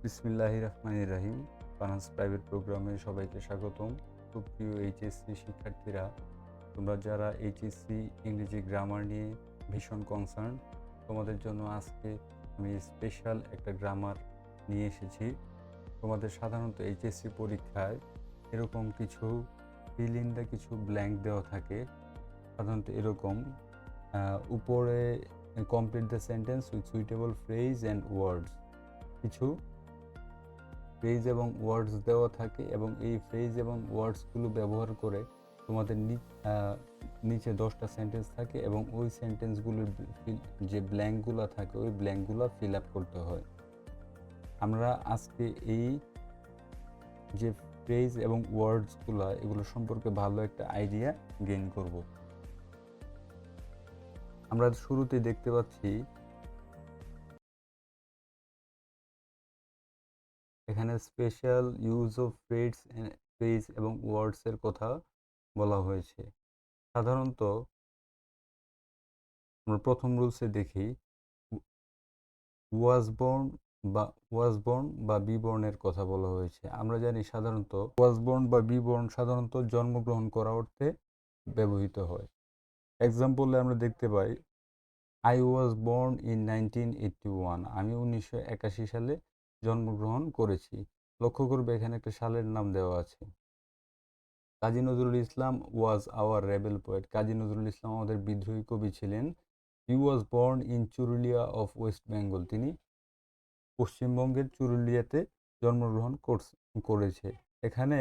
বিসমিল্লাহির রহমানির রহিম। ফানান্স প্রাইভেট প্রোগ্রামে সবাইকে স্বাগতম। সুপ্রিয় এইচএসসি শিক্ষার্থীরা, তোমরা যারা এইচএসসি ইংরেজি গ্রামার নিয়ে ভীষণ কনসার্ন, তোমাদের জন্য আজকে আমি স্পেশাল একটা গ্রামার নিয়ে এসেছি। তোমাদের সাধারণত এইচএসসি পরীক্ষায় এরকম কিছু ফিল ইন দ্য কিছু ব্ল্যাঙ্ক দেওয়া থাকে। সাধারণত এরকম উপরে complete the sentence with suitable phrase and words, কিছু ফ্রেজ এবং ওয়ার্ডস দেওয়া থাকে এবং এই ফ্রেজ এবং ওয়ার্ডসগুলো ব্যবহার করে তোমাদের নিচে 10টা সেন্টেন্স থাকে এবং ওই সেন্টেন্সগুলোর যে ব্ল্যাঙ্কগুলো থাকে ওই ব্ল্যাঙ্কগুলো ফিল আপ করতে হয়। আমরা আজকে এই যে ফ্রেজ এবং ওয়ার্ডসগুলো এগুলো সম্পর্কে ভালো একটা আইডিয়া গেইন করব। আমরা শুরুতে দেখতে পাচ্ছি এখানে স্পেশাল ইউজ অফ ফ্রেজ এবং ওয়ার্ডসের কথা বলা হয়েছে। সাধারণত আমরা প্রথম রুলসে দেখি ওয়াজ বর্ন বা বি বর্নের কথা বলা হয়েছে। আমরা জানি সাধারণত ওয়াজ বর্ন বা বি বর্ন সাধারণত জন্মগ্রহণ করা অর্থে ব্যবহৃত হয়। এক্সাম্পলে আমরা দেখতে পাই আই ওয়াজ বর্ন ইন 1981, আমি 1981 সালে জন্মগ্রহণ করেছি। লক্ষ্য করবে এখানে একটা সালের নাম দেওয়া আছে। Kazi Nazrul Islam was our rebel poet, Kazi Nazrul Islam আমাদের বিদ্রোহী কবি ছিলেন। He was born in Churulia of West Bengal, তিনি পশ্চিমবঙ্গের চুরুলিয়াতে জন্মগ্রহণ করেছে। এখানে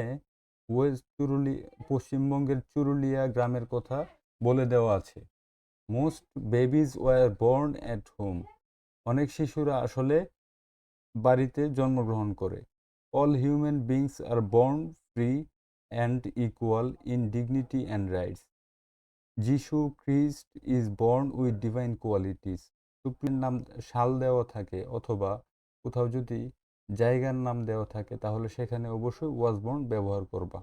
পশ্চিমবঙ্গের চুরুলিয়া গ্রামের কথা বলে দেওয়া আছে। Most babies were born at home, অনেক শিশুরা আসলে বাড়িতে জন্মগ্রহণ করে। All human beings are born free and equal in dignity and rights. যিশু খ্রিস্ট is born with divine qualities. Supreme নাম সাল দেওয়া থাকে অথবা কোথাও যদি জায়গার নাম দেওয়া থাকে তাহলে সেখানে অবশ্যই ওয়াজ বর্ন ব্যবহার করবা।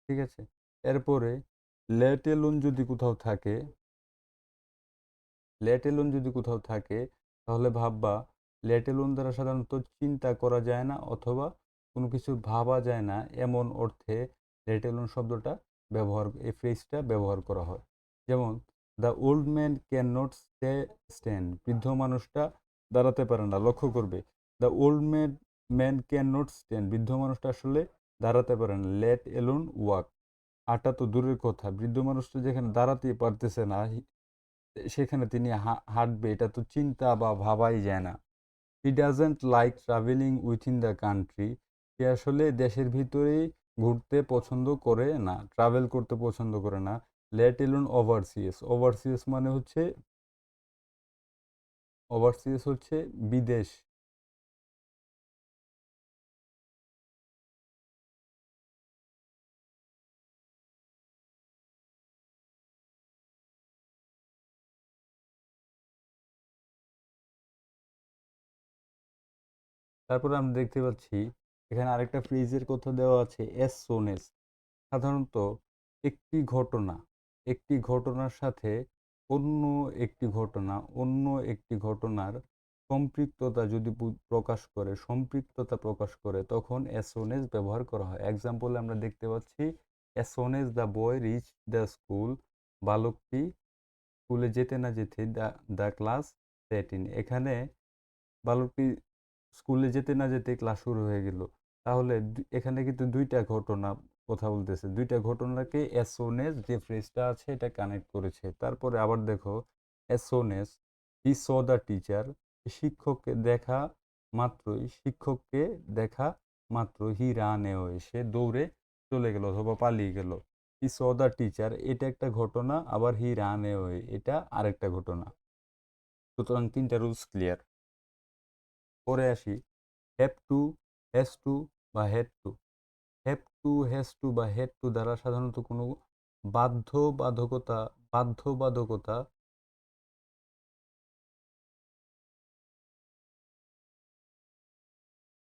ঠিক আছে, এরপরে লেট এলোন যদি কোথাও থাকে, তাহলে ভাববা লেট এলোন দ্বারা সাধারণত চিন্তা করা যায় না অথবা কোনো কিছু ভাবা যায় না, এমন অর্থে লেট এলোন শব্দটা এই ফ্রেজটা ব্যবহার করা হয়। যেমন the old man can not stand, বৃদ্ধ মানুষটা দাঁড়াতে পারে না। লক্ষ্য করবে the old man can not stand, বৃদ্ধ মানুষটা আসলে দাঁড়াতে পারে না। লেট এলোন ওয়াক, হাঁটা তো দূরের কথা, বৃদ্ধ মানুষটা যেখানে দাঁড়াতেই পারতেছে না সেখানে তিনি হাঁটবে, এটা তো চিন্তা বা ভাবাই যায় না। He doesn't like travelling within the country, সে আসলে দেশের ভিতরেই ঘুরতে পছন্দ করে না, ট্রাভেল করতে পছন্দ করে না। লেট এলোন ওভারসিয়াস, ওভারসিয়াস হচ্ছে বিদেশ। তারপরে আমরা দেখতে পাচ্ছি এখানে আরেকটা ফ্রেজের কথা দেওয়া আছে, এস সোনেস। সাধারণত একটি ঘটনা একটি ঘটনার সাথে অন্য অন্য একটি ঘটনার সম্পৃক্ততা যদি সম্পৃক্ততা প্রকাশ করে তখন অ্যাজ সোন এজ ব্যবহার করা হয়। এক্সাম্পলে আমরা দেখতে পাচ্ছি as soon as the boy reach the school, বালকটি স্কুলে যেতে না যেতে দ্য ক্লাস সেট ইন, এখানে বালকটি স্কুলে যেতে না যেতে ক্লাস শুরু হয়ে গেল। তাহলে এখানে কিন্তু দুইটা ঘটনা কথা বলতেছে, দুইটা ঘটনাকে অ্যাজ সোন এজ যে ফ্রেজটা আছে এটা কানেক্ট করেছে। তারপরে আবার দেখো as soon as he saw the teacher, শিক্ষককে দেখা মাত্র হি রান অ্যাওয়ে, সে দৌড়ে চলে গেল অথবা পালিয়ে গেল। হি স দ্য টিচার এটা একটা ঘটনা, আবার হি রান অ্যাওয়ে এটা আরেকটা ঘটনা। সুতরাং তিনটা রুলস ক্লিয়ার। পরে আসি হ্যাভ টু, হ্যাজ টু বা হ্যাড টু। হ্যাজ টু বা হ্যাড টু দ্বারা সাধারণত কোনো বাধ্যবাধকতা বাধ্যবাধকতা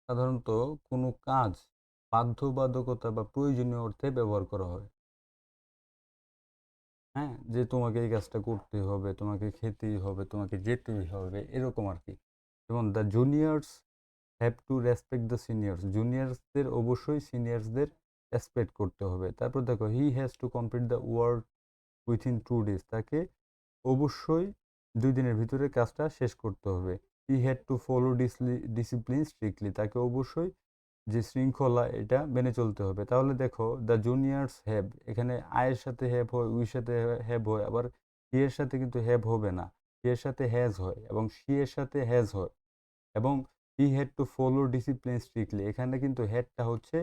সাধারণত কোনো কাজ বাধ্যবাধকতা বা প্রয়োজনীয় অর্থে ব্যবহার করা হয়। হ্যাঁ, যে তোমাকে এই কাজটা করতেই হবে, তোমাকে খেতেই হবে, তোমাকে যেতেই হবে, এরকম আর কি। যেমন the juniors have to respect the seniors, জুনিয়রসদের অবশ্যই সিনিয়র্সদের রেসপেক্ট করতে হবে। তারপর দেখো he has to complete the work within 2 days, তাকে অবশ্যই 2 দিনের ভিতরে কাজটা শেষ করতে হবে। He had to follow discipline strictly, তাকে অবশ্যই যে শৃঙ্খলা এটা মেনে চলতে হবে। তাহলে দেখো দ্য জুনিয়র্স হ্যাভ, এখানে আয়ের সাথে হ্যাভ হয়, উইর সাথে হ্যাভ হয়, আবার হি এর সাথে কিন্তু হ্যাভ হবে না, হি এর সাথে হ্যাজ হয় এবং শি এর সাথে হ্যাজ হয়। এবং he had to follow discipline strictly, এখানে কিন্তু হেডটা হচ্ছে,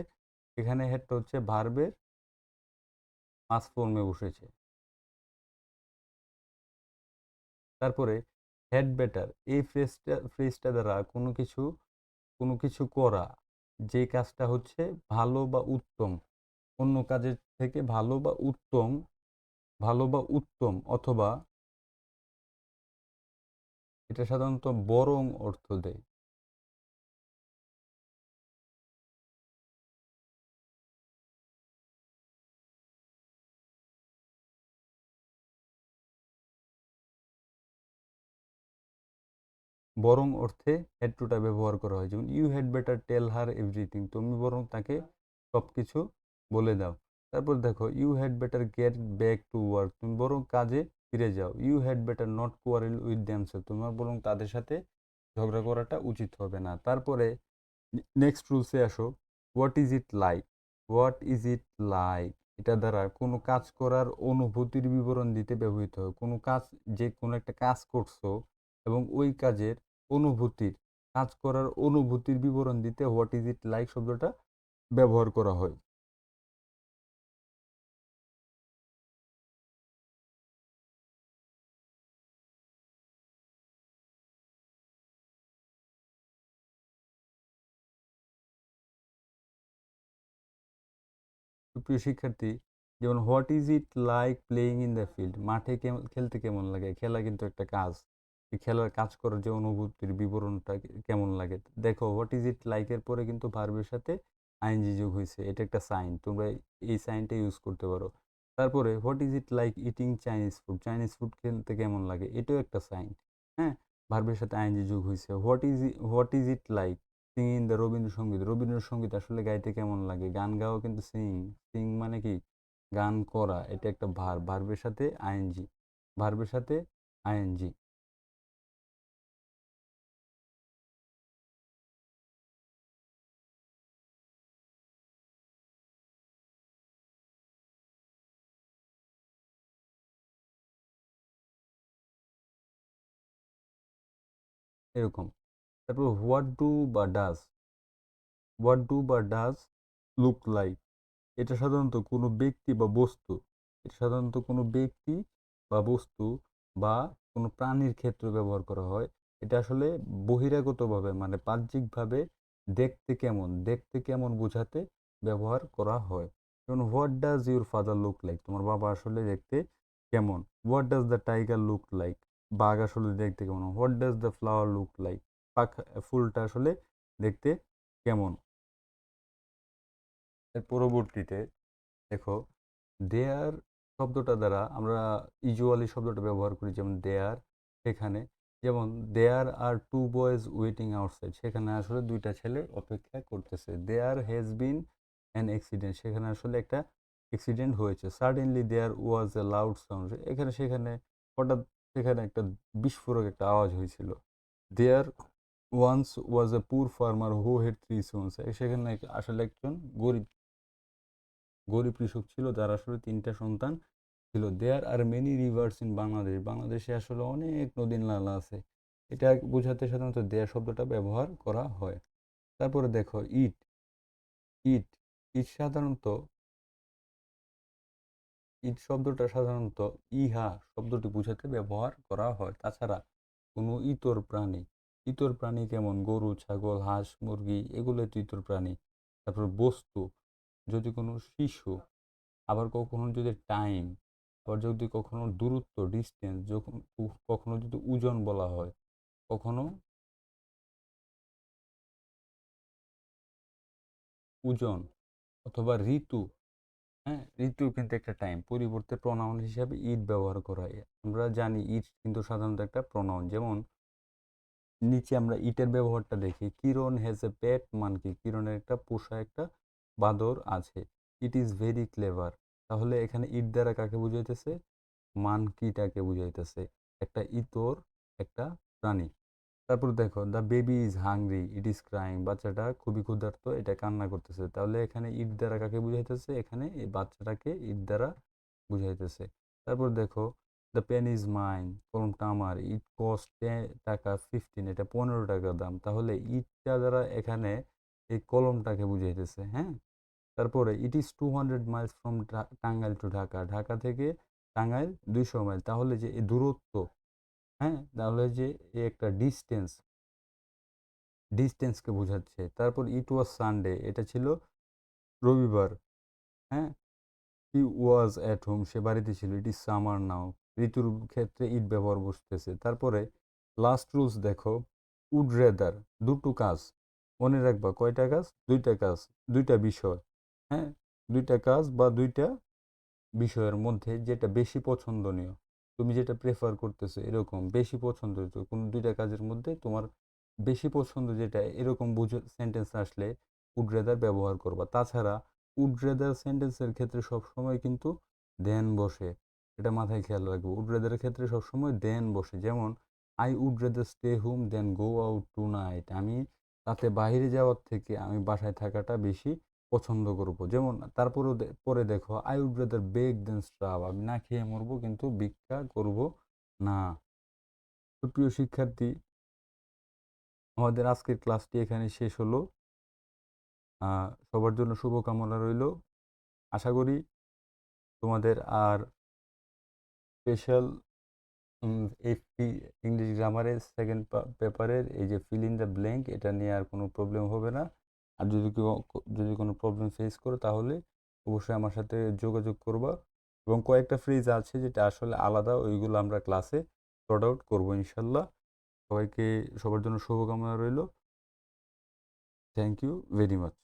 এখানে হেডটা হচ্ছে ভার্বের পাস্ট ফর্মে বসেছে। তারপরে হ্যাড বেটার, এই ফ্রেজটা দ্বারা কোনো কিছু করা, যে কাজটা হচ্ছে ভালো বা উত্তম, অন্য কাজের থেকে ভালো বা উত্তম অথবা এটা সাধারণত বরং অর্থ দেয়। বরং অর্থে হ্যাড টুটা ব্যবহার করা হয়, যেমন you had better tell her everything, তুমি বরং তাকে সব কিছু বলে দাও। তারপর দেখো you had better get back to work, তুমি বরং কাজে ফিরে যাও। You had better not quarrel with themselves, তোমার বরং তাদের সাথে ঝগড়া করাটা উচিত হবে না। তারপরে নেক্সট রুলসে আসো, what is it like, what is it like, এটা দ্বারা কোনো কাজ করার অনুভূতির বিবরণ দিতে ব্যবহৃত হয়। কোনো কাজ, যে কোনো একটা কাজ করছো এবং ওই কাজের অনুভূতির, কাজ করার অনুভূতির বিবরণ দিতে হোয়াট ইজ ইট লাইক শব্দটা ব্যবহার করা হয়। সুপ্রিয় শিক্ষার্থী, যেমন what is it like playing in the field, মাঠে খেলতে কেমন লাগে, খেলা কিন্তু একটা কাজ, এই খেলার কাজ করার যে অনুভূতির বিবরণটা কেমন লাগে। দেখো হোয়াট ইজ ইট লাইকের পরে কিন্তু ভার্বের সাথে আইএনজি যোগ হয়েছে, এটা একটা সাইন, তোমরা এই সাইনটা ইউজ করতে পারো। তারপরে what is it like eating Chinese food, Chinese food খেলতে কেমন লাগে, এটাও একটা সাইন। হ্যাঁ, ভার্বের সাথে আইএনজি যোগ হয়েছে। What is it like Singh the Rabindrasangeet, Rabindrasangeet আসলে গাইতে কেমন লাগে, গান গাওয়া কিন্তু সিং, সিং মানে কি গান করা, এটা একটা ভার্বের সাথে আইএনজি, ভার্বের সাথে আইএনজি। এরকম। তারপর হোয়াট ডু বা ডাজ লুক লাইক, এটা সাধারণত কোনো ব্যক্তি বা বস্তু, এটা সাধারণত কোনো ব্যক্তি বা বস্তু বা কোনো প্রাণীর ক্ষেত্রে ব্যবহার করা হয়। এটা আসলে বহিরাগতভাবে মানে বাহ্যিকভাবে দেখতে কেমন বোঝাতে ব্যবহার করা হয়। যেমন what does your father look like, তোমার বাবা আসলে দেখতে কেমন। What does the tiger look like, বাঘ আসলে দেখতে কেমন। What does the flower look like, ফুলটা আসলে দেখতে কেমন। এর পরবর্তীতে দেখো দেয়ার শব্দটা দ্বারা আমরা ইউজুয়ালি শব্দটা ব্যবহার করি, যেমন দেয়ার, সেখানে, যেমন there are two boys waiting outside, সেখানে আসলে দুইটা ছেলে অপেক্ষা করতেছে। There has been an accident, সেখানে আসলে একটা অ্যাক্সিডেন্ট হয়েছে। Suddenly there was a loud sound, সেখানে হঠাৎ সেখানে একটা বিস্ফোরক একটা আওয়াজ হয়েছিল। দেয়ার ওয়ান্স ওয়াজ এ পুর ফার্মার হু হ্যাড 3 sons, সেখানে আসলে একজন গরিব গরিব কৃষক ছিল যার আসলে 3টা সন্তান ছিল। There are many rivers in Bangladesh, বাংলাদেশে আসলে অনেক নদী নালা আছে, এটা বোঝাতে সাধারণত দেয়ার শব্দটা ব্যবহার করা হয়। তারপরে দেখো ইট ইট সাধারণত ইট শব্দটা সাধারণত ইহা শব্দটি বোঝাতে ব্যবহার করা হয়। তাছাড়া কোনো ইতর প্রাণী কেমন গরু, ছাগল, হাঁস, মুরগি, এগুলো তো ইতর প্রাণী। তারপর বস্তু, যদি কোনো শিশু, আবার কখনো যদি টাইম, আবার যদি কখনো দূরত্ব ডিস্টেন্স, যখন কখনো যদি ওজন বলা হয়, কখনো ওজন, অথবা ঋতু। হ্যাঁ, ঋতু কিন্তু একটা টাইম, পরিবর্তে প্রনাউন হিসাবে ইট ব্যবহার করা হয়। আমরা জানি ইট কিন্তু সাধারণত একটা প্রনাউন, যেমন নিচে আমরা ইটের ব্যবহারটা দেখি। কিরণ হ্যাজ এ পেট মানকি। কিরণের একটা পোষা একটা বাঁদর আছে। It is very clever. তাহলে এখানে ইট দ্বারা কাকে বুঝাইতেছে? মানকিটাকে বুঝাইতেছে। একটা ইতর একটা প্রাণী। তারপর দেখো the baby is hungry it is crying. বাচ্চাটা খুবই ক্ষুধার্ত, এটা কান্না করতেছে। তাহলে এখানে ইট দ্বারা কাকে বুঝাইতেছে? এখানে এই বাচ্চাটাকে ইট দ্বারা বুঝাইতেছে। তারপর দেখো দ্য পেন ইজ মাইন, কলমটা আমার। ইট কস্ট টাকা 15, এটা 15 টাকা দাম। তাহলে ইটটা দ্বারা এখানে এই কলমটাকে বুঝাইতেছে। হ্যাঁ, তারপরে it is 200 miles from Tangail to Dhaka. Dhaka থেকে টাঙ্গাইল 200 মাইল। তাহলে যে এই দূরত্ব, হ্যাঁ, তাহলে যে এই একটা ডিস্টেন্সকে বোঝাচ্ছে। তারপর ইট ওয়াজ সানডে, এটা ছিল রবিবার। হ্যাঁ, হি ওয়াজ অ্যাট হোম, সে বাড়িতে ছিল। ইট ইজ সামার নাও, ঋতুর ক্ষেত্রে ইট ব্যবহার বসতেছে। তারপরে লাস্ট রুলস দেখো, উড রেদার, দুটো কাজ মনে রাখবা। কয়টা কাজ? দুইটা কাজ, দুইটা বিষয়। হ্যাঁ, দুইটা কাজ বা দুইটা বিষয়ের মধ্যে যেটা বেশি পছন্দনীয়, তুমি যেটা প্রেফার করতেছো, এরকম বেশি পছন্দ কোনো দুইটা কাজের মধ্যে তোমার বেশি পছন্দ যেটা, এরকম বুঝে সেন্টেন্স আসলে উড রেদার ব্যবহার করবা। তাছাড়া উড রেদার সেন্টেন্সের ক্ষেত্রে সবসময় কিন্তু দেন বসে, এটা মাথায় খেয়াল রাখবো। উড রেদারের ক্ষেত্রে সবসময় দেন বসে। যেমন I would rather stay home than go out tonight, আমি রাতে বাইরে যাওয়ার থেকে আমি বাসায় থাকাটা বেশি পছন্দ করব। যেমন তারপরেও পরে দেখো আই উড রেদার বেগ দেন স্টাভ, আমি না খেয়ে মরবো কিন্তু ভিক্ষা করব না। তো প্রিয় শিক্ষার্থী, আমাদের আজকের ক্লাসটি এখানে শেষ হলো। সবার জন্য শুভকামনা রইল। আশা করি তোমাদের আর স্পেশাল এই ইংলিশ গ্রামারের সেকেন্ড পেপারের এই যে ফিল ইন দ্য ব্ল্যাঙ্ক, এটা নিয়ে আর কোনো প্রবলেম হবে না। আর যদি কোনো প্রবলেম ফেস করো তাহলে অবশ্যই আমার সাথে যোগাযোগ করবা। এবং কয়েকটা ফ্রেজ আছে যেটা আসলে আলাদা, ওইগুলো আমরা ক্লাসে সর্ট আউট করবো ইনশাল্লাহ। সবার জন্য শুভকামনা রইল। Thank you very much.